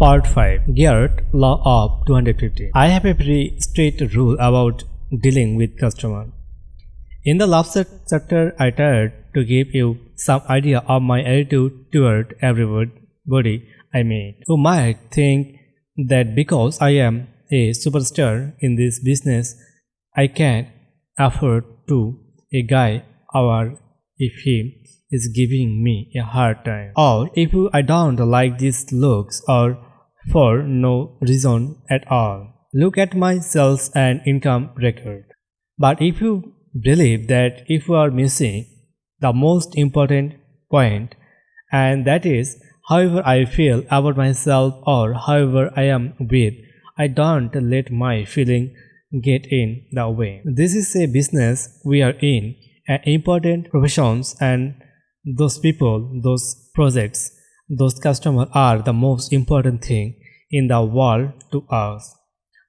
Part 5. Girard Law of 250. I have a pretty strict rule about dealing with customers. In the last chapter, I tried to give you some idea of my attitude toward everybody I meet. You might think that because I am a superstar in this business, I can afford to a guy or if he is giving me a hard time, or if I don't like these looks or for no reason at all. Look at my sales and income record. But if you believe that if you are missing the most important point, and that is however I feel about myself or however I am with, I don't let my feeling get in the way. This is a business we are in, an important professions, and those people, those projects, those customers are the most important thing in the world to us.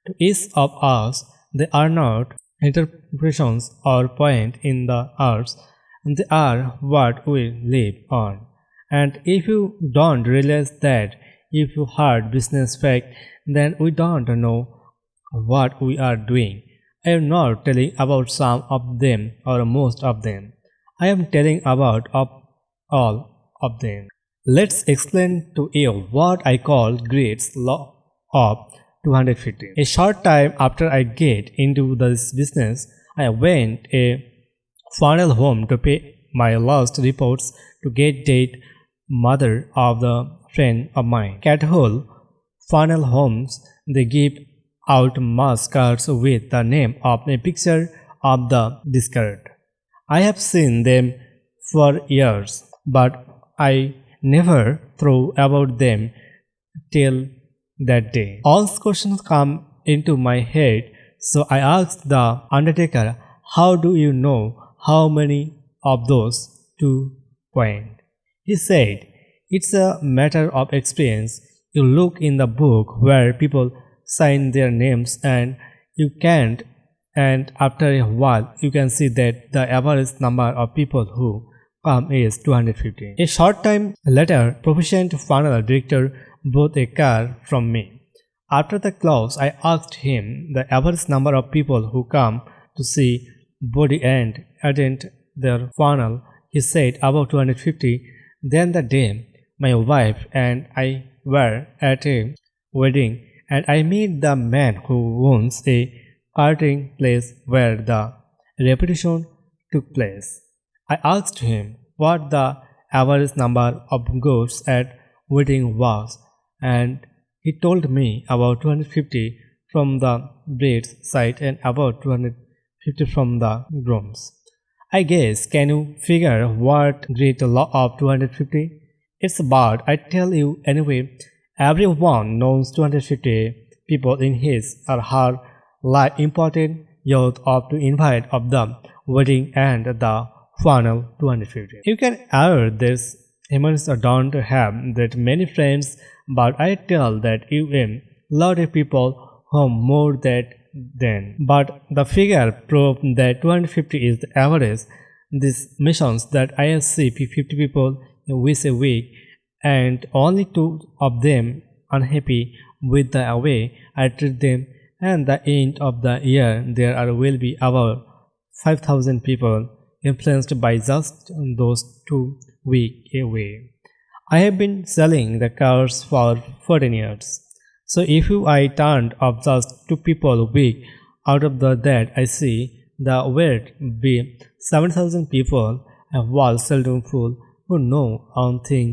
To each of us, they are not interpretations or point in the arts, they are what we live on. And if you don't realize that, if you heard business fact, then we don't know what we are doing. I am not telling about some of them or most of them. I am telling about all of them. Let's explain to you what I call Girard's Law of 250. A short time after I get into this business, I went a funeral home to pay my last reports to get dead mother of the friend of mine. At whole funeral homes, they give out mass cards with the name of a picture of the deceased. I have seen them for years, but I never thought about them till that day. All questions come into my head, so I asked the undertaker, "How do you know how many of those to point?" He said, "It's a matter of experience. You look in the book where people sign their names and you can't, and after a while you can see that the average number of people who come is 250. A short time later, proficient funeral director bought a car from me. After the close, I asked him the average number of people who come to see body and attend their funeral. He said about 250. Then the day my wife and I were at a wedding, and I met the man who owns a catering place where the repetition took place. I asked him what the average number of goods at wedding was, and he told me about 250 from the bride's side and about 250 from the groom's. I guess, can you figure what great law of 250? It's about, I tell you anyway, everyone knows 250 people in his or her life important youth of to invite of the wedding and the funeral 250. You can add this humans don't have that many friends, but I tell that you a lot of people whom more than. But the figure proved that 250 is the average. This missions that I see 50 people with a week, and only 2 of them unhappy with the way I treat them, and the end of the year there will be about 5,000 people influenced by just those 2 weeks away. I have been selling the cars for 14 years. So if I turned up just 2 people a week, out of that I see the weight be 7,000 people, a wall seldom full, who know one thing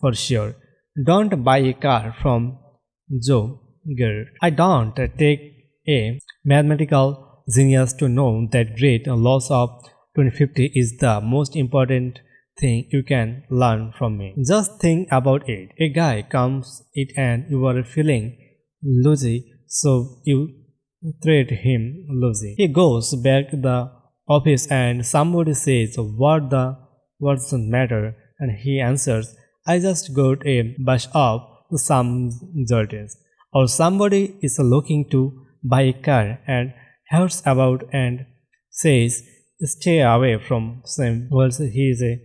for sure. Don't buy a car from Joe Girard. I don't take a mathematical genius to know that great loss of 2050 is the most important thing you can learn from me. Just think about it. A guy comes it and you are feeling lousy, so you treat him lousy. He goes back to the office and somebody says, what's the matter? And he answers, I just got a brush up to some jolties. Or somebody is looking to buy a car and hears about and says, stay away from him, whilst he is a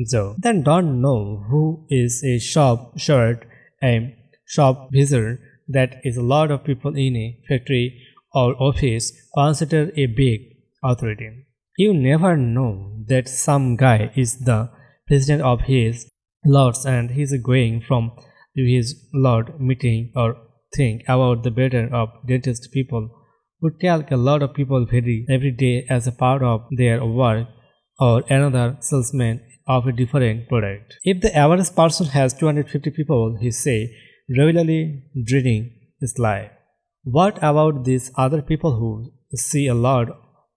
Joe. Then don't know who is a shop shirt, a shop visitor that is a lot of people in a factory or office consider a big authority. You never know that some guy is the president of his lords and he's going from to his lord meeting or think about the better of dentist people who tell a lot of people every day as a part of their work or another salesman of a different product. If the average person has 250 people, he say, regularly dreading his life. What about these other people who see a lot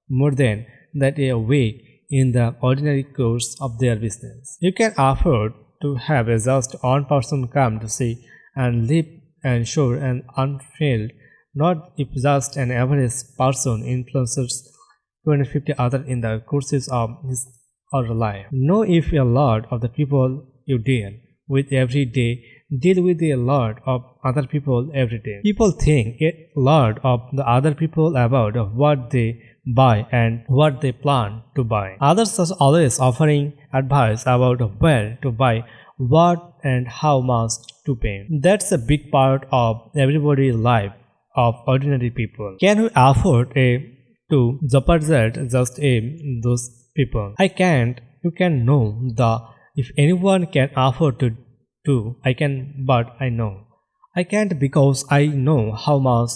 more than that a week in the ordinary course of their business? You can afford to have just one person come to see and live and show and unfailed, not if just an average person influences 250 others in the courses of his or her life. Know if a lot of the people you deal with every day deal with a lot of other people every day. People think a lot of the other people about what they buy and what they plan to buy. Others are always offering advice about where to buy, what and how much to pay. That's a big part of everybody's life of ordinary people. Can we afford to jeopardize just those people? I can't. You can know the if anyone can afford to I can, but I know I can't because I know how much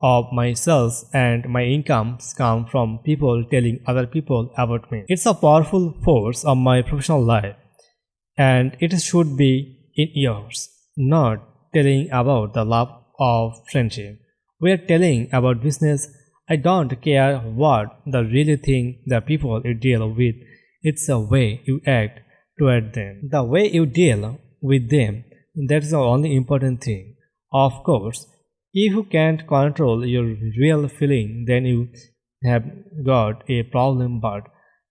of my sales and my incomes come from people telling other people about me. It's a powerful force of my professional life, and it should be in yours. Not telling about the love of friendship. We are telling about business. I don't care what the really think the people you deal with. It's the way you act toward them. The way you deal with them, that's the only important thing. Of course, if you can't control your real feeling, then you have got a problem, but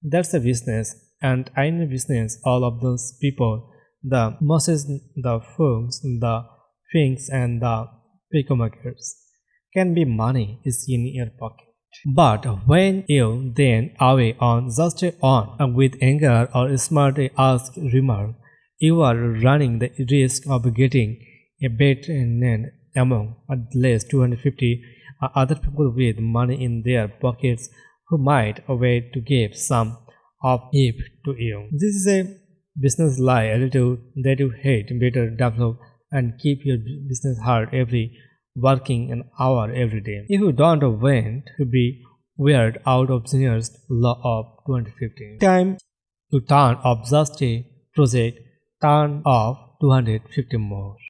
that's a business, and in business, all of those people, the masses, the firms, the things, and the pickpockets can be money is in your pocket. But when you then away on just on with anger or smart ask remark, you are running the risk of getting a bad name among at least 250 other people with money in their pockets who might wait to give some of it to you. This is a business lie attitude that you hate better develop and keep your business hard every working an hour every day. If you don't want to be weird out of Senior's law of 2050, time you turn off just a project, turn off 250 more.